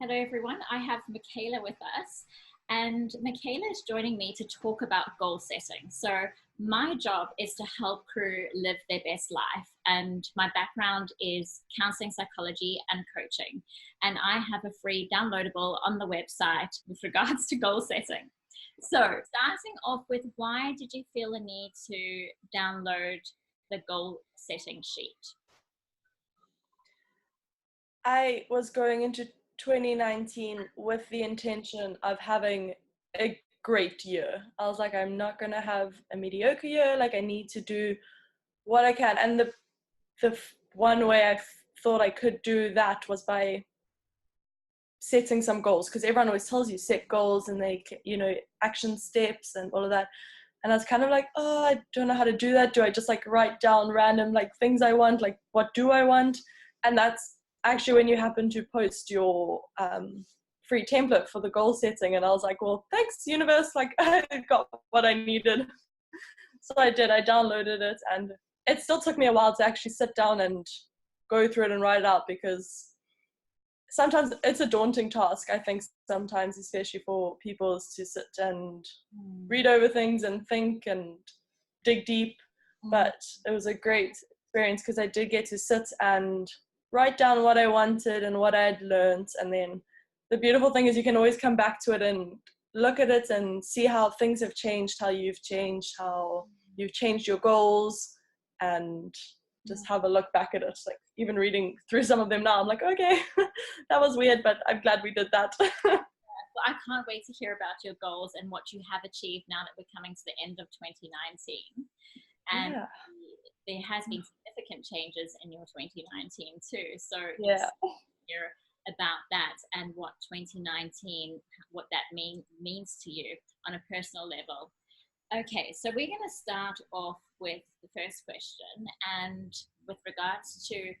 Hello, everyone. I have Michaela with us, and Michaela is joining me to talk about goal setting. So, my job is to help crew live their best life, and my background is counseling, psychology, and coaching. And I have a free downloadable on the website with regards to goal setting. So, starting off with, why did you feel a need to download the goal setting sheet? I was going into 2019 with the intention of having a great year. I was like, I'm not going to have a mediocre year. Like, I need to do what I can. And the one way I thought I could do that was by setting some goals, because everyone always tells you set goals and action steps and all of that. And I was kind of like, oh, I don't know how to do that. Do I just like write down random like things I want? Like, what do I want? And that's actually when you happen to post your free template for the goal setting. And I was like, well, thanks, universe. Like, I got what I needed. So I did. I downloaded it, and it still took me a while to actually sit down and go through it and write it out, because sometimes it's a daunting task. I think sometimes, especially for people, is to sit and read over things and think and dig deep. But it was a great experience because I did get to sit and write down what I wanted and what I had learned. And then the beautiful thing is you can always come back to it and look at it and see how things have changed, how you've changed your goals, and just have a look back at it. Like, even reading through some of them now, I'm like, okay, that was weird, but I'm glad we did that. Well, I can't wait to hear about your goals and what you have achieved now that we're coming to the end of 2019. And Yeah. there has been significant changes in your 2019 too. So Yeah. hear about that and what 2019, what that means to you on a personal level. Okay, so we're going to start off with the first question, and with regards to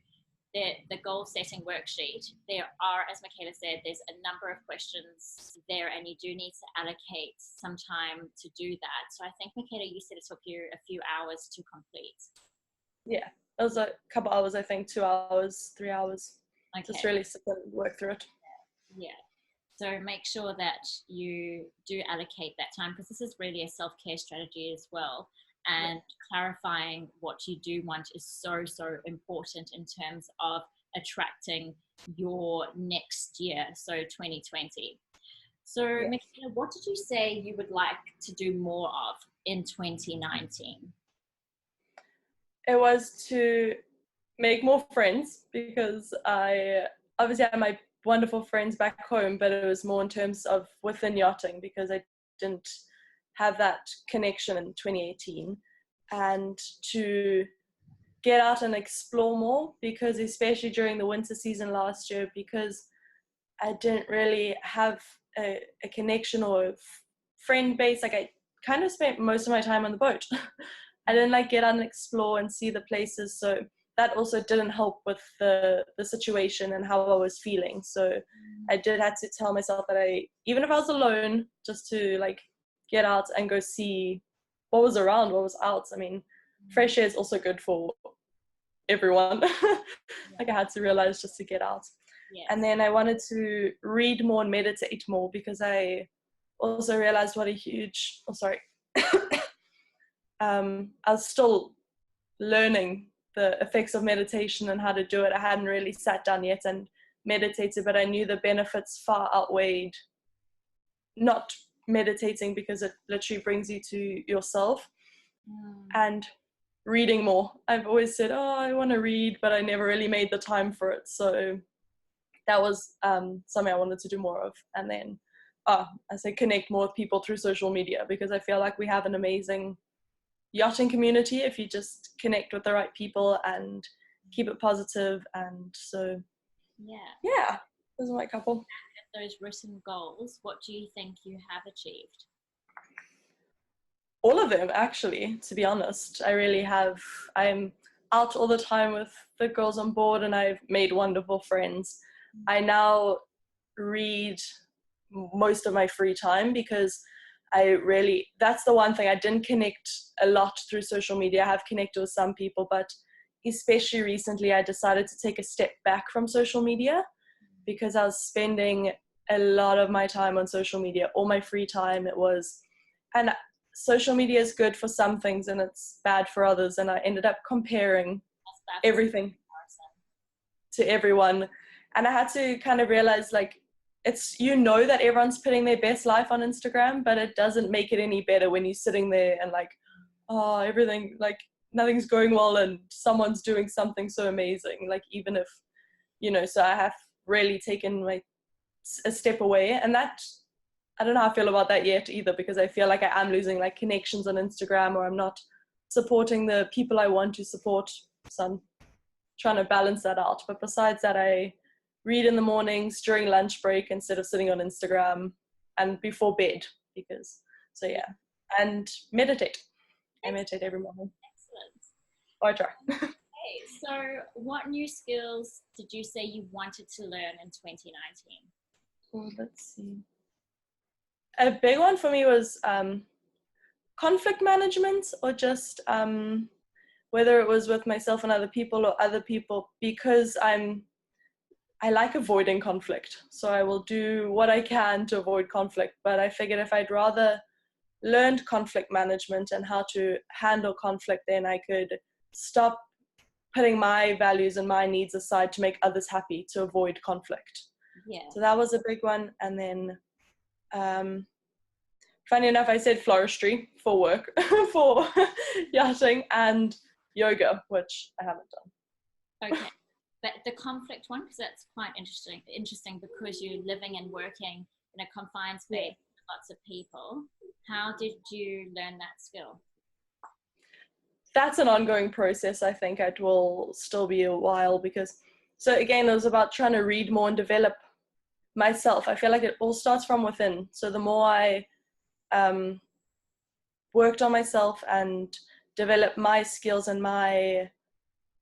the goal setting worksheet, there are, as Michaela said, there's a number of questions there, and you do need to allocate some time to do that. So I think, Michaela, you said it took you a few hours to complete. Yeah, it was a couple hours, I think, 2 hours, 3 hours. Okay. Just really sit and work through it. Yeah. So make sure that you do allocate that time, because this is really a self-care strategy as well. And clarifying what you do want is so, so important in terms of attracting your next year, so 2020. So, Michaela, what did you say you would like to do more of in 2019? It was to make more friends, because I obviously had my wonderful friends back home, but it was more in terms of within yachting, because I didn't have that connection in 2018. And to get out and explore more, because especially during the winter season last year, because I didn't really have a connection or a friend base. Like, I kind of spent most of my time on the boat. I didn't like get out and explore and see the places, so that also didn't help with the situation and how I was feeling. So I did have to tell myself that even if I was alone, just to like get out and go see what was around, what was out. I mean, fresh air is also good for everyone. Like, I had to realize just to get out. Yes. And then I wanted to read more and meditate more, because I also realized what a huge, I was still learning the effects of meditation and how to do it. I hadn't really sat down yet and meditated, but I knew the benefits far outweighed not meditating, because it literally brings you to yourself. And reading more. I've always said, oh, I want to read, but I never really made the time for it. So that was something I wanted to do more of. And then I say connect more with people through social media, because I feel like we have an amazing yachting community if you just connect with the right people and keep it positive. And so yeah, those are my couple. Those written goals, what do you think you have achieved? All of them, actually, to be honest. I really have. I'm out all the time with the girls on board, and I've made wonderful friends. I now read most of my free time, because that's the one thing. I didn't connect a lot through social media. I have connected with some people, but especially recently I decided to take a step back from social media because I was spending a lot of my time on social media, all my free time. And social media is good for some things and it's bad for others. And I ended up comparing everything to everyone. And I had to kind of realize, like, it's, you know, that everyone's putting their best life on Instagram, but it doesn't make it any better when you're sitting there and like, oh, everything, like, nothing's going well and someone's doing something so amazing. Like, even if, you know, so I have really taken like a step away. And that, I don't know how I feel about that yet either, because I feel like I am losing like connections on Instagram, or I'm not supporting the people I want to support. So I'm trying to balance that out. But besides that, I read in the mornings during lunch break instead of sitting on Instagram, and before bed, because, so yeah, and meditate. I meditate every morning. Excellent. Or I try. Okay, so what new skills did you say you wanted to learn in 2019? Oh, let's see. A big one for me was conflict management, or just whether it was with myself and other people or other people, because I like avoiding conflict. So I will do what I can to avoid conflict. But I figured if I'd rather learned conflict management and how to handle conflict, then I could stop putting my values and my needs aside to make others happy, to avoid conflict. Yeah. So that was a big one. And then funny enough, I said floristry for work, for yachting, and yoga, which I haven't done. Okay. But the conflict one, because that's quite interesting because you're living and working in a confined space with lots of people. How did you learn that skill? That's an ongoing process. I think it will still be a while, because, so again, it was about trying to read more and develop myself. I feel like it all starts from within. So the more I worked on myself and developed my skills and my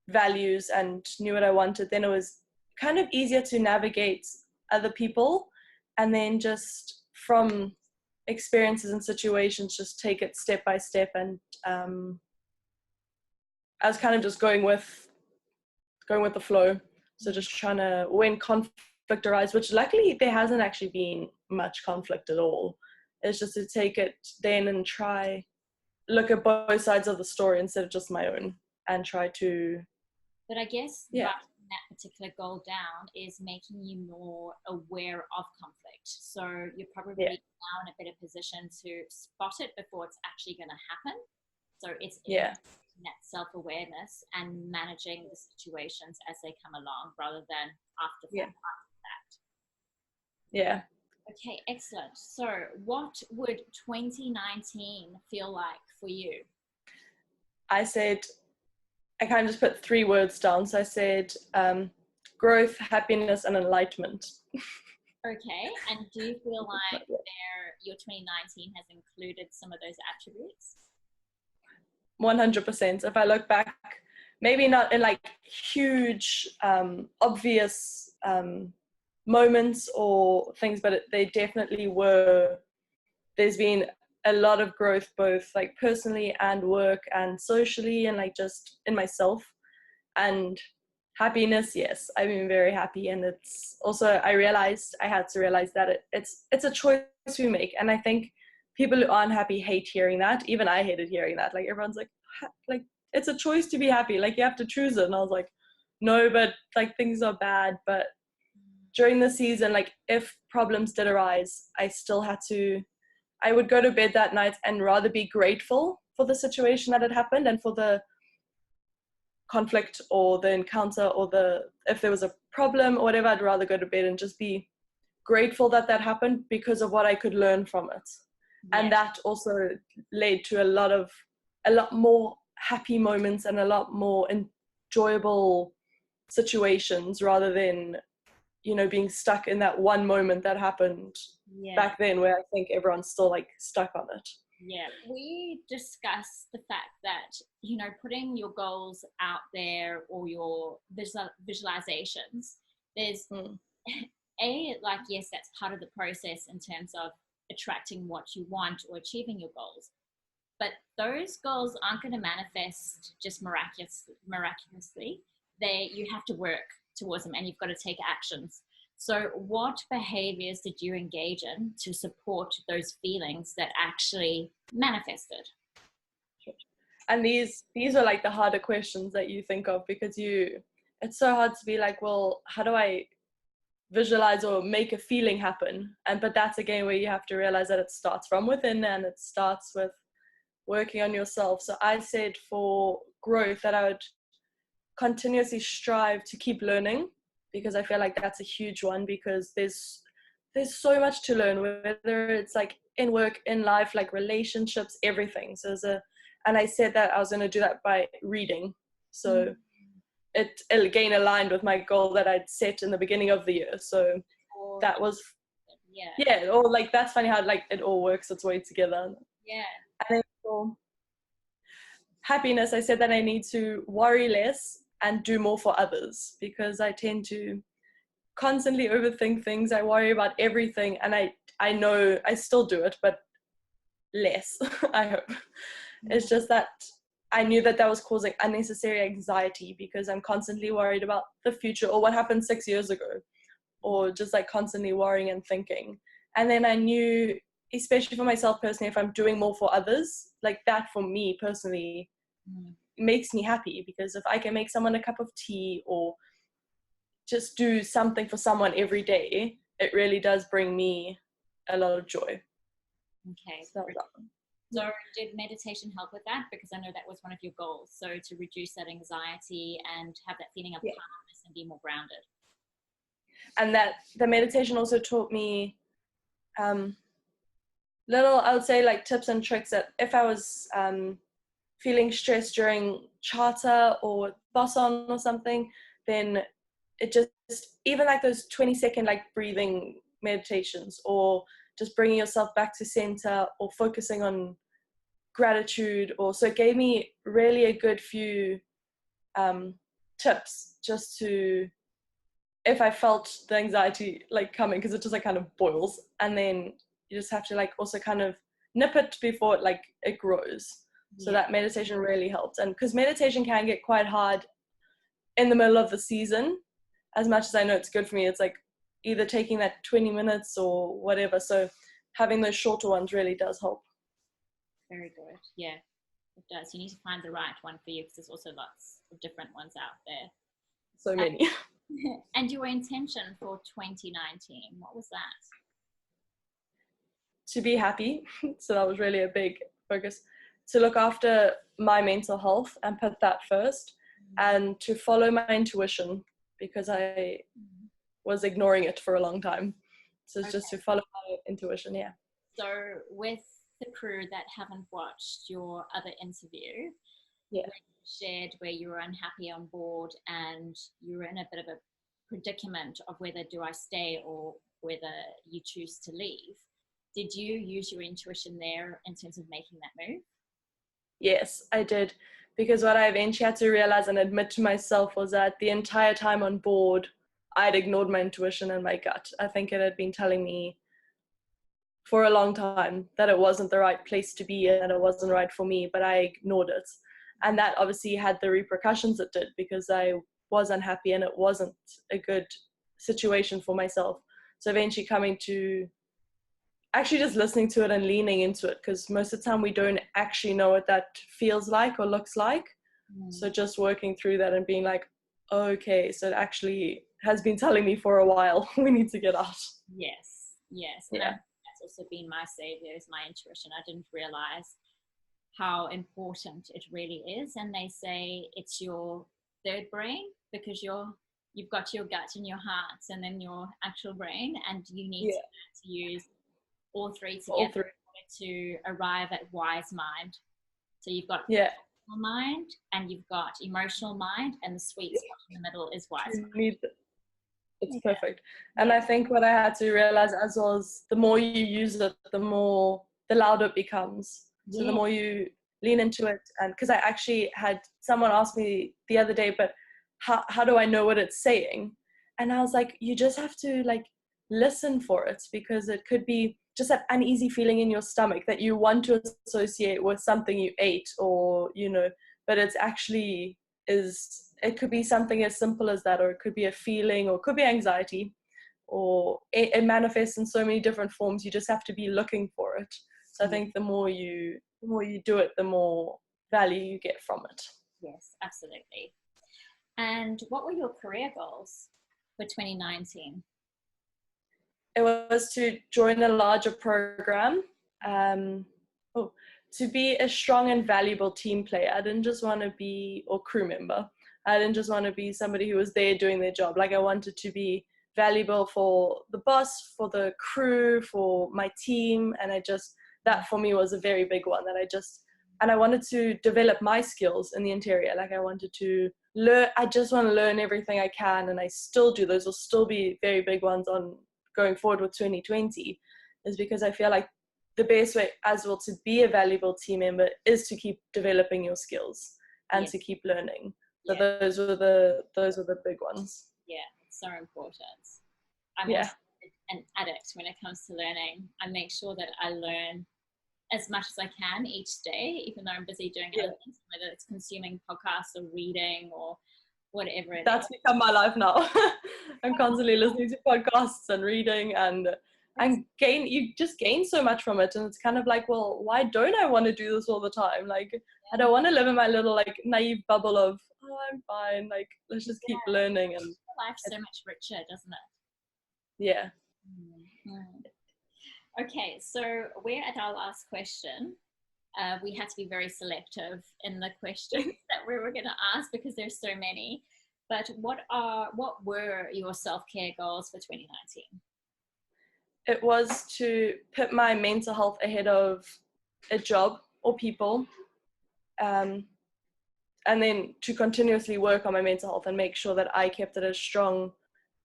values and knew what I wanted, then it was kind of easier to navigate other people, and then just from experiences and situations, just take it step by step. And I was kind of just going with the flow. So just trying to, when conflict arises, which luckily there hasn't actually been much conflict at all, it's just to take it then and try look at both sides of the story instead of just my own, and try to. But I guess Yeah. writing that particular goal down is making you more aware of conflict. So you're probably now in a better position to spot it before it's actually going to happen. So it's that self-awareness and managing the situations as they come along, rather than after fact. Yeah. Okay, excellent. So what would 2019 feel like for you? I kind of just put 3 words down. So I said growth, happiness, and enlightenment. Okay, and do you feel like your 2019 has included some of those attributes? 100%. If I look back, maybe not in like huge, obvious moments or things, but they definitely were. There's been a lot of growth, both like personally and work and socially, and like just in myself. And happiness, yes, I've been very happy. And it's also, I had to realize that it's a choice we make. And I think people who aren't happy hate hearing that. Even I hated hearing that. Like, everyone's like it's a choice to be happy, like you have to choose it. And I was like, no, but like things are bad. But during the season, like if problems did arise, I would go to bed that night and rather be grateful for the situation that had happened, and for the conflict or the encounter, or if there was a problem or whatever, I'd rather go to bed and just be grateful that happened, because of what I could learn from it. And that also led to a lot more happy moments and a lot more enjoyable situations, rather than, you know, being stuck in that one moment that happened back then, where I think everyone's still like stuck on it. Yeah, we discussed the fact that, you know, putting your goals out there, or your visualizations, there's like, yes, that's part of the process in terms of attracting what you want or achieving your goals. But those goals aren't going to manifest just miraculously. You have to work towards them, and you've got to take actions. So what behaviors did you engage in to support those feelings that actually manifested? And these are like the harder questions that you think of, because it's so hard to be like, well, how do I visualize or make a feeling happen? But that's again where you have to realize that it starts from within, and it starts with working on yourself. So I said for growth that I would continuously strive to keep learning, because I feel like that's a huge one, because there's so much to learn, whether it's like in work, in life, like relationships, everything. So and I said that I was going to do that by reading. So it again aligned with my goal that I'd set in the beginning of the year. So that was, yeah, or like, that's funny how like it all works its way together. Yeah. And then for happiness, I said that I need to worry less and do more for others, because I tend to constantly overthink things. I worry about everything, and I know I still do it, but less. I hope. It's just that I knew that was causing unnecessary anxiety, because I'm constantly worried about the future, or what happened 6 years ago, or just like constantly worrying and thinking. And then I knew, especially for myself personally, if I'm doing more for others, like that for me personally makes me happy, because if I can make someone a cup of tea or just do something for someone every day, it really does bring me a lot of joy. Okay. So did meditation help with that? Because I know that was one of your goals. So to reduce that anxiety and have that feeling of calmness and be more grounded. And that the meditation also taught me little, I would say, like tips and tricks, that if I was feeling stressed during charter or boson or something, then it just, even like those 20-second like breathing meditations, or just bringing yourself back to center, or focusing on gratitude, or so it gave me really a good few tips, just to, if I felt the anxiety like coming, because it just like kind of boils, and then you just have to like also kind of nip it before it like it grows. So that meditation really helped. And because meditation can get quite hard in the middle of the season, as much as I know it's good for me, it's like either taking that 20 minutes or whatever. So having those shorter ones really does help. Very good. Yeah, it does. You need to find the right one for you, because there's also lots of different ones out there. So many. And your intention for 2019, what was that? To be happy. So that was really a big focus. To look after my mental health and put that first, and to follow my intuition, because I was ignoring it for a long time. So it's just to follow my intuition, yeah. So with the crew that haven't watched your other interview, yeah, when you shared where you were unhappy on board and you were in a bit of a predicament of whether do I stay or whether you choose to leave, did you use your intuition there in terms of making that move? Yes, I did. Because what I eventually had to realize and admit to myself was that the entire time on board, I'd ignored my intuition and my gut. I think it had been telling me for a long time that it wasn't the right place to be and that it wasn't right for me, but I ignored it. And that obviously had the repercussions it did, because I was unhappy and it wasn't a good situation for myself. So eventually coming to actually just listening to it and leaning into it, because most of the time we don't actually know what that feels like or looks like. So just working through that and being like, okay, so it actually has been telling me for a while, we need to get out. Yes. Yeah. That's also been my savior, is my intuition. I didn't realize how important it really is. And they say it's your third brain, because you've got your gut and your heart and then your actual brain, and you need to use all three together to arrive at wise mind. So you've got mind, and you've got emotional mind, and the sweet spot in the middle is wise mind. It's perfect. And I think what I had to realize as well is the more you use it, the louder it becomes. So the more you lean into it. And because I actually had someone ask me the other day, but how do I know what it's saying? And I was like, you just have to like listen for it, because it could be just that uneasy feeling in your stomach that you want to associate with something you ate, or but it's actually it could be something as simple as that, or it could be a feeling, or it could be anxiety, or it manifests in so many different forms. You just have to be looking for it. So I Yeah. think the more you do it, the more value you get from it. Yes, absolutely. And what were your career goals for 2019? It was to join a larger program, to be a strong and valuable team player. I didn't just want to be, or crew member. I didn't just want to be somebody who was there doing their job. Like I wanted to be valuable for the boss, for the crew, for my team. And that for me was a very big one and I wanted to develop my skills in the interior. Like I wanted to learn, I just want to learn everything I can. And I still do. Those will still be very big ones on going forward with 2020, is because I feel like the best way as well to be a valuable team member is to keep developing your skills and to keep learning. So those were the big ones. Yeah, it's so important. I'm also an addict when it comes to learning. I make sure that I learn as much as I can each day, even though I'm busy doing other things, whether it's consuming podcasts or reading or whatever it That's become my life now. I'm constantly listening to podcasts and reading, and you just gain so much from it. And it's kind of like, well, why don't I want to do this all the time? Like, I don't want to live in my little like naive bubble of, oh, I'm fine. Like, let's just keep learning. And life's so much richer, doesn't it? Yeah. Okay, so we're at our last question. We had to be very selective in the questions that we were going to ask because there's so many. But what were your self-care goals for 2019? It was to put my mental health ahead of a job or people, and then to continuously work on my mental health and make sure that I kept it as strong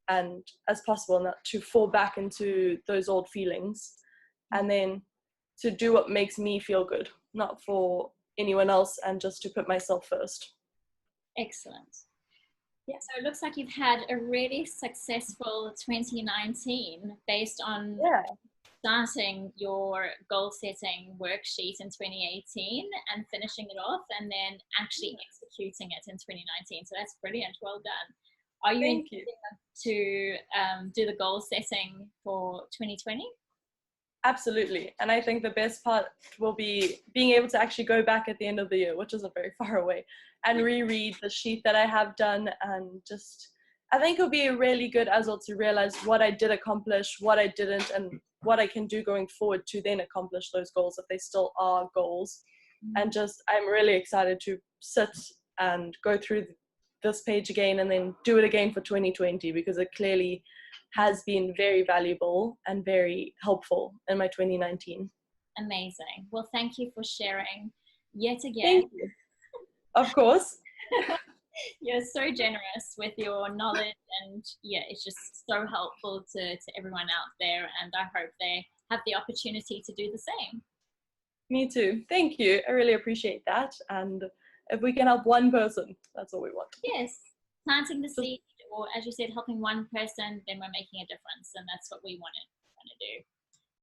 and as possible, not to fall back into those old feelings, and then to do what makes me feel good, not for anyone else, and just to put myself first. Excellent. Yeah, so it looks like you've had a really successful 2019 based on starting your goal setting worksheet in 2018 and finishing it off and then actually executing it in 2019. So that's brilliant. Well done. Are you intending to do the goal setting for 2020? Absolutely. And I think the best part will be being able to actually go back at the end of the year, which isn't very far away, and reread the sheet that I have done. And just, I think it'll be really good as well to realize what I did accomplish, what I didn't, and what I can do going forward to then accomplish those goals if they still are goals. And just, I'm really excited to sit and go through this page again and then do it again for 2020, because it clearly has been very valuable and very helpful in my 2019. Amazing. Well, thank you for sharing yet again. Thank you. Of course. You're so generous with your knowledge, and it's just so helpful to everyone out there, and I hope they have the opportunity to do the same. Me too. Thank you. I really appreciate that. And if we can help one person, that's all we want. Yes. Planting the seed, or as you said, helping one person, then we're making a difference, and that's what we want to do.